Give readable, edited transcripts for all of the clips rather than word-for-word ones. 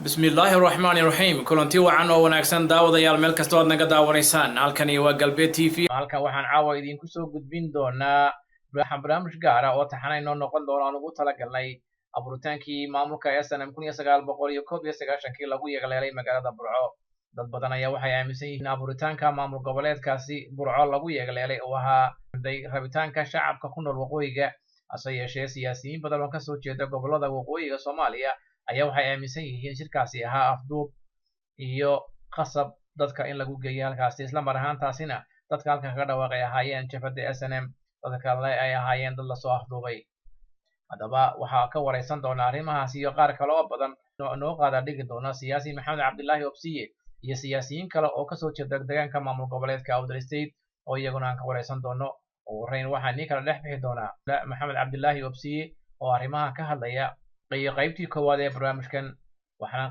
بسم الله الرحمن الرحيم كلنتي وعن wanaagsan daawadayaal meel kasta oo naga daawanaysaan halkani waa galbeed TV halka waxaan caawa idin ku soo gudbin doonaa barnaamij gaar ah oo taxanayno noqon doona aan ugu talagalnay abuurtaankii maamulka SNM 1991 lagu yeegleelay magaalada Burco dad badan ayaa waxay aaminsan yihiin abuurtaanka maamul goboleedkaasi Burco lagu yeegleelay oo ahaa rabitaanka shacabka ku nool waqooyiga ase yeeshee siyaasiyiin badan oo ka soo jeeda gobolada waqooyiga Soomaaliya ayaa waxay aaminsan yihiin shirkaasi ahaa afduub iyo qasab dadka in lagu geeyo halkaasi isla mar ahaantaasina dadka halka ka dhawaaqay ahaayeen jabhadda SNM dadka kale ay ahaayeen dad la soo afduubay haddaba waxaa ka wareysan doona arrimahaas iyo qaar kale oo badan noo qaada dhigi doona siyaasi Maxamed Cabdillaahi Obsiye iyo siyaasiyiin kale oo ka soo jeeda deegaanka maamul goboleedka Awdal State oo iyaguna aan ka wareysan doono ugu horeyn waxaan nii kala dhex bixi doonaa Maxamed Cabdillaahi Obsiye oo arrimaha ka hadlaya qaybtii koowaad ee barnaamijkan waxaan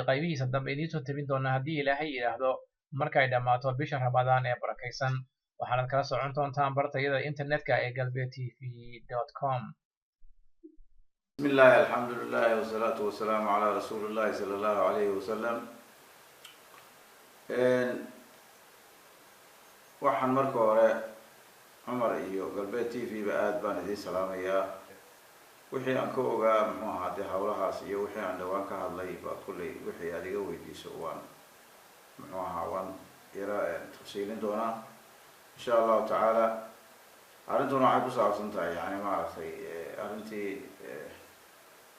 qaybihiisa dambe idiin soo tabin doonaa haddii ilaahay yidhaahdo markay dhammaato bisha Ramadaan ee barakaysan waxaanad kala socon doontaan bartayada internetka ee galbeedtv.com بسم الله الحمد لله والصلاة والسلام على رسول الله صلى الله عليه وسلم waxaan marka hore Cumar iyo galbeed TV ba aad baan idin salaamayaa wixii aan ka ogaa muxuu ahaa hawlahaas iyo wixii aan dhawaan ka hadlay ba kulay wixii adiga weydiiso waan muxuu ahaa waan tafsiilin doonaa insha Allah taala arintuna waxay ku saabsan tahay yani maaragtay arintii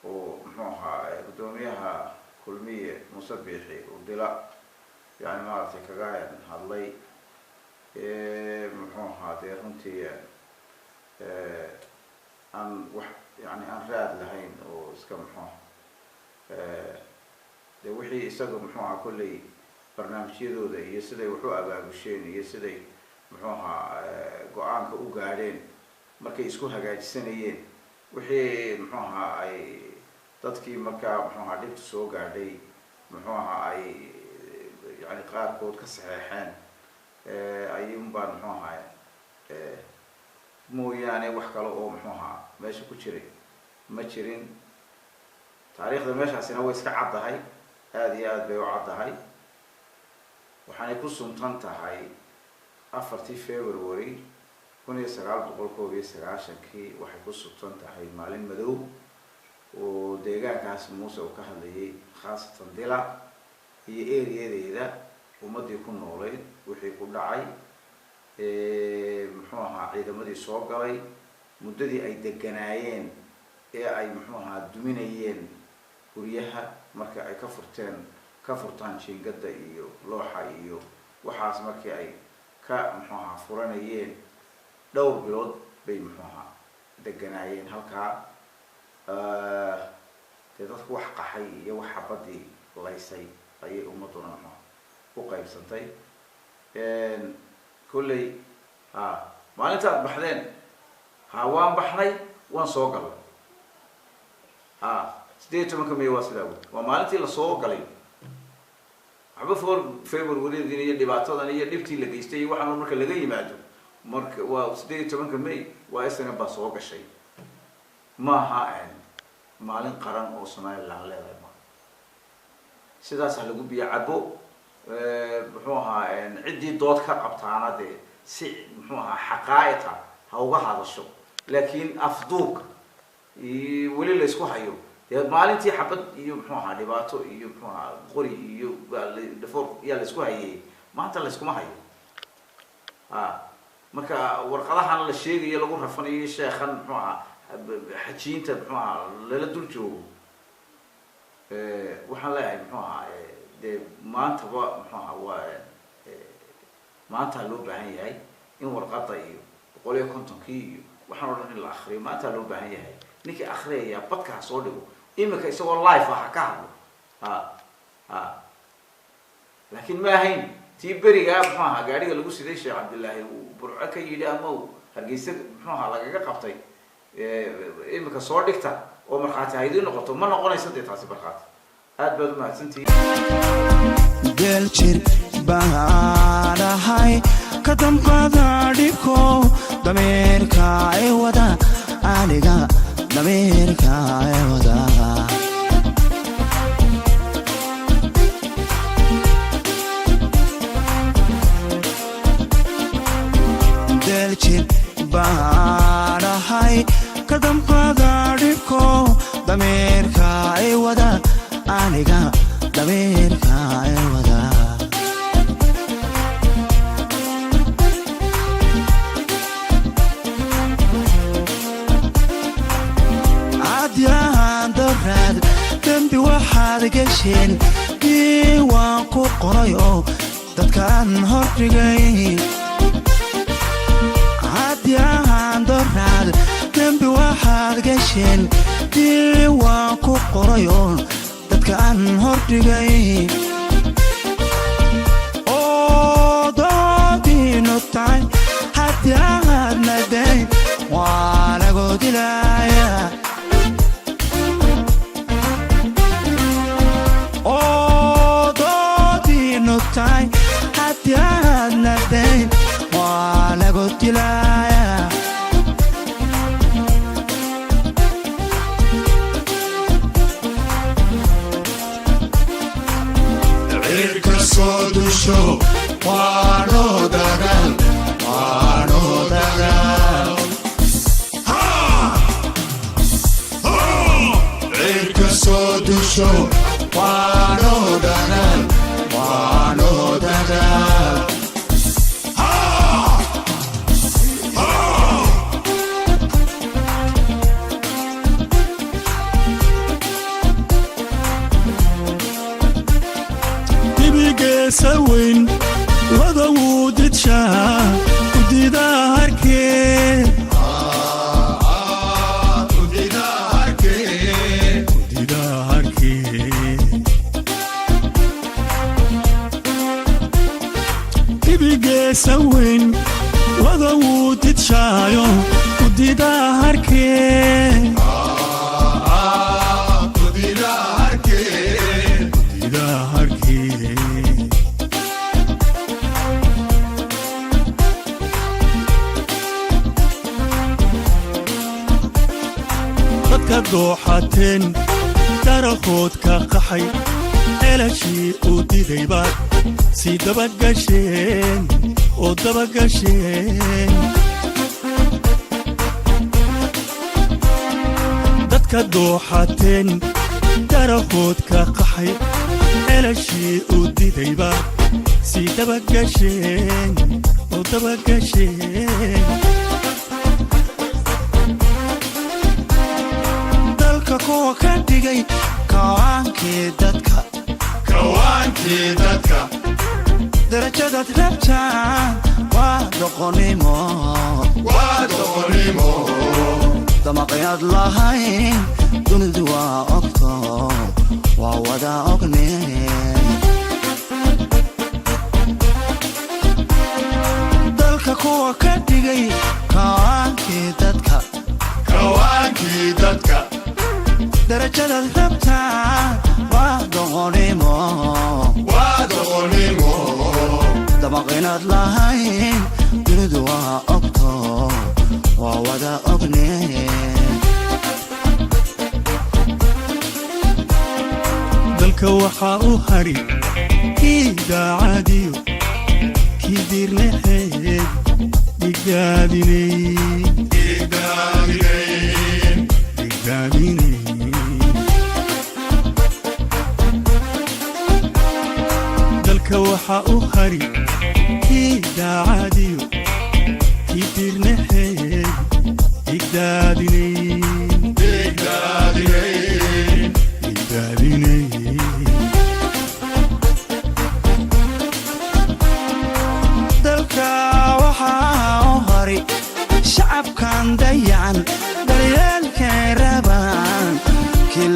oo muxuu ahaa gudoomiyaha kulmiye Musabixi oo dila yani maaragtay kaga hadlay muxuu ahaa runtii aan wax يعني أن راد لهين وإسكا محوه ده وحي إسقى محوها كلي برنامج يدو ده يسدي وحوه أبا بشين يسدي محوها قوان كأوجارين مركي إسكوها جاي سنين وحي محوها أي تذكي مركا محوها لبت سوق علي محوها أي يعني قار كود كصحيحين أي مبان محوها مو يعني وحكى له محوها ماشي كشري ما تشرين تاريخ المشي عشان هو يسكع عضها هاي هذه بيو عضها هاي وحنيكون سمطنتها هاي أفرتي فبراير كون يسقال بقول كوبي يسقال شكي وحيكون سمطنتها هاي مالين مدو وديجا كاس موسى وكهلي خاصة دلا هي إيه ده ومد يكون نولين وحيكون دعي محوها ciidamadii soo galay muddadii ay deganaayeen ee ay maxuuha duminayeen guryaha marka ay ka furtaan jiingada iyo looxa iyo waxaas markii ay ka maxuuha furanayeen dhowr bilood bay maxuuha deganaayeen halka dadku wax qaxay iyo wax xabadii laysay ayay ummaduna u qaybsantay كلي ما أنت بحدين وان بحري وان صوقل سديت منكم يواصلوا وما أنت لصوقلين عبثور فيبر وريد دينية دبعتها دينية دبتي لقيستي وحنا مرك لقي مادو مرك وسديت منكم مي واسنا بصوق الشيء ما هاين مالين قرن أو صناع الله عليه ما سداس هلقوا بيعبو محوها عدي دوت كقبطانة دي سي محوها حقائقها هوجا هذا الشغل لكن أفضوك ولي اللي يسكو حيو مالنتي حبت يو محوها دباتو يو محوها قري يو دفور يا يسكو حيي ما أنت اللي يسكو ما حيو مركا ورقلها على الشيء يلقوا رفني شيخا محوها حجين تبحوها لا دولجو وحلا محوها de maanta maanta loo baahan yahay in warqada iyo 150 iyo waxaan oran in la akhriyo maanta loo baahan yahay ninkii akhriyaya badka ha soo dhigo imika isagoo live ah ka hadlo laakiin ma ahayn tii beriga muxuu ahaa gaariga lagu siday Sheekh Cabdillaahi uu burco ka yidhi ama uu hargeysa muxuu ahaa lagaga qabtay imika soo dhigta oo markhaati haydii noqoto ma noqonayso dee taasi markhaati aad baad u mahadsantihiin geljir baanahay ka damqada dhibko dameerka ay wada aniga dameerka ay wada geljir baanahay ka damqada dhibko dameerka ay wada aniga dameerka ay wada cadyahan daraad dembi waxaad gesheen diiwaan ku qoray oo dadkaan hordhigay cadyahan daraad dembi waxaad gesheen diiwaan ku qoray oo dadkaan hordhigay oo doodiinu tahay haddii aad naday waa lagu dilaya oo doodiinu tahay haddii aad naday waa lagu dilaya Sodusho, wano dagal, wano dagal. Ha! Ha! Irka sodusho, wano dagal, wano dagal. Ha! Ha! سوين وضوود تشاه وديدا هركي وديدا هركي وديدا هركي تبقى سوين وضوود تشايو وديدا هركي وديدا هركي وديدا هركي دوحتين ترخود كقحي إلى شيء ودي بعد سيد بقشين ودبقشين دتك دوحتين ترخود كقحي إلى شيء ودي بعد سيد بقشين ودبقشين kuwa ka dhigay kawaankii dadka darajadaad rabtaan waa doqonnimo damaqayaad lahayn dunidu waa ogto waa wada ogne dalka kuwa ka dhigay kawaankii dadka darajadaad rabtaan waa doqonnimo damaqayaad lahayn dunidu waa ogto waa wada ogne dalka waxaa u hari idaacadiyo kii diirnaxeed digdaadinay dalka waxaa u hari idaacadiyo kii diirnaxeed digdaadinay dalka waxaa u hari shacabkan dayacan daryeelkay raba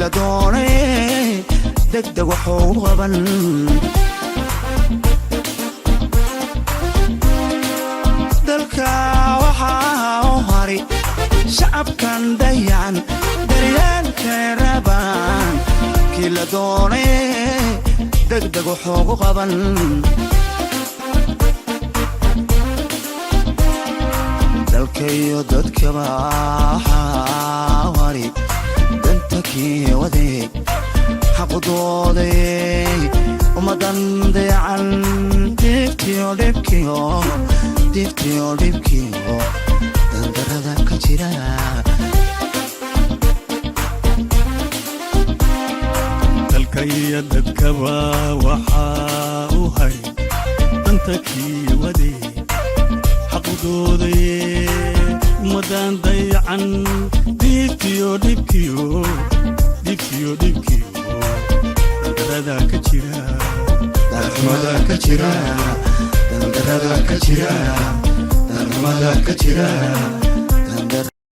la doonay degdeg wuxuu qaban dalka waxaa u hari shacabkan dayacan daryeelka rabaan kii la doonay degdeg wuxuu qaban dalkayo dadkaba xawari danta kii wadeeg xaqudooday ummadan dayacan dhibkiyo dandarada ka jira dalkayo dadkaba waxaa u hay danta kii wadeeg xaqudooday ummadan dayacan dhibkiyo dandarada ka jira darxumada ka jira dandarada ka jira darxumada ka jira